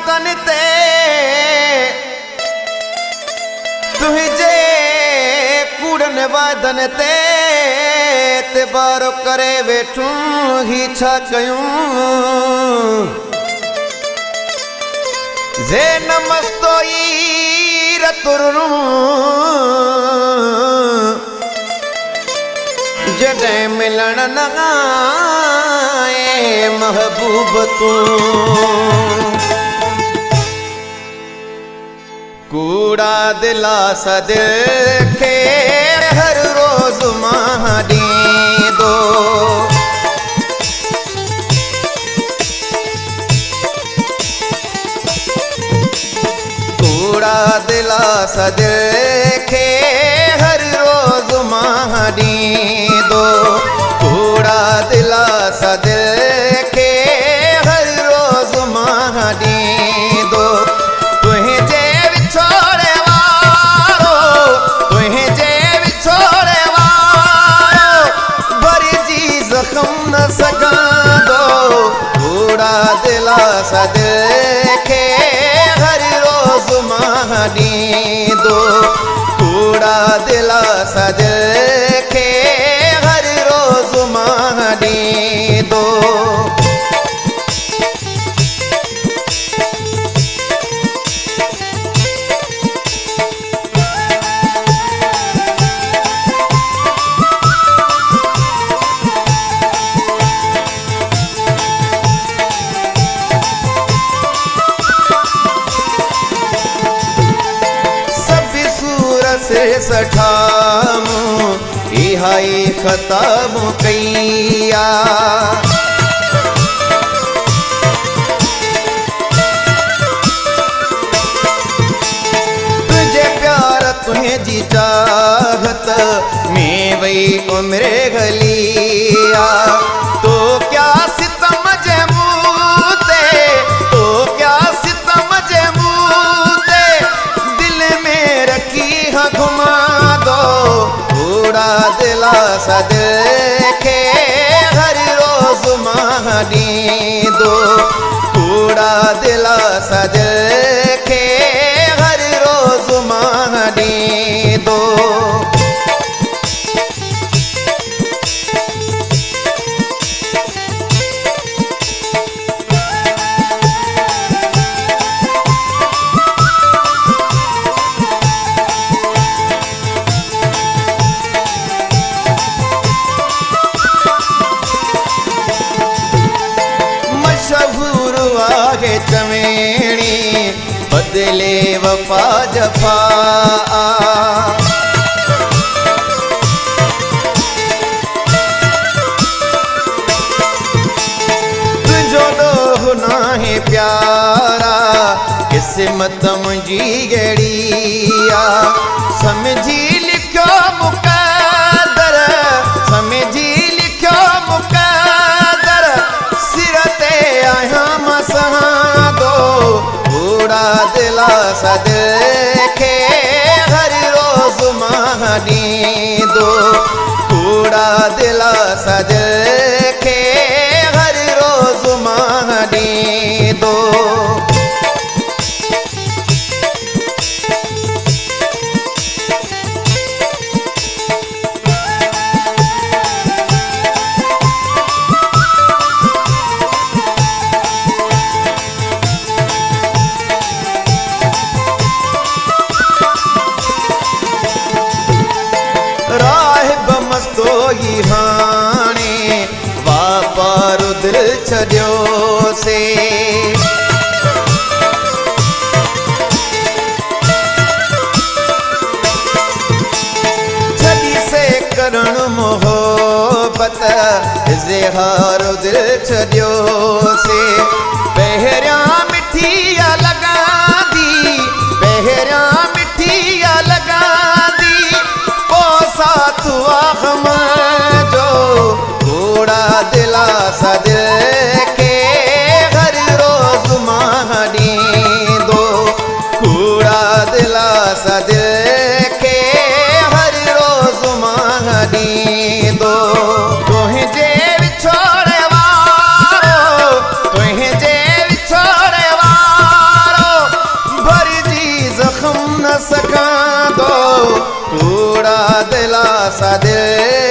वादन ते तुझे कूड़न वादन ते बारो करे वेठूं ही छा कयूं जे नमस्तोई रतुरू जॾहिं मिलण न आए महबूब तू कूड़ा दिला सदिल खे हर रोज मां ॾींदो कूड़ा दिला सदिल खे हर रोज मां ॾींदो कूड़ा दिला सदिल खे हर रोज मां ॾींदो तुंहिंजे विछोड़े वारो तुंहिंजे विछोड़े वारो भरिजी ज़ख़्म न सघंदो कूड़ा दिला सदिल खे हर रोज मां ॾींदो कूड़ा दिला सदिल खे हर रोज मां ॾींदो से सठामू इहाई खताब कईया तुझे प्यार तुझी चाहत में वही उम्र गलिया तो क्या सितम जे मुते तो क्या सितम जे मुते दिल में रखी घुमा दो कूड़ा दिला सदिल खे हर रोज मां ॾींदो कूड़ा दिला सदिल खे हर रोज मां ॾींदो आगे चवेणी बदले वफा जफा तुझो ॾोह नाहे प्यारा किस्मत मुंहिंजी गड़िया समझी लिखियो मुक़दर समझी लिखियो मुक़दर सिर ते आहियां दो कूड़ा दिला सदिल खे हर रोज मां ॾींदो कूड़ा दिला सदिल खे हर रोज मां ॾींदो मस्तोई हाणे वापारो दिल छॾियो से छॾी से करण मोहब्बत इज़हारो दिल छॾियो से पहिरियां मिठी लॻंदी पहिरियां मिठी लॻंदी साथ आखम जो कूड़ा दिला सदिल खे हर रोज मां ॾींदो कूड़ा दिला सदिल खे हर रोज मां ॾींदो तुंहिंजे विछोड़े वारो तुंहिंजे विछोड़े वारो न सघां थो, कूड़ा दिलासा दिल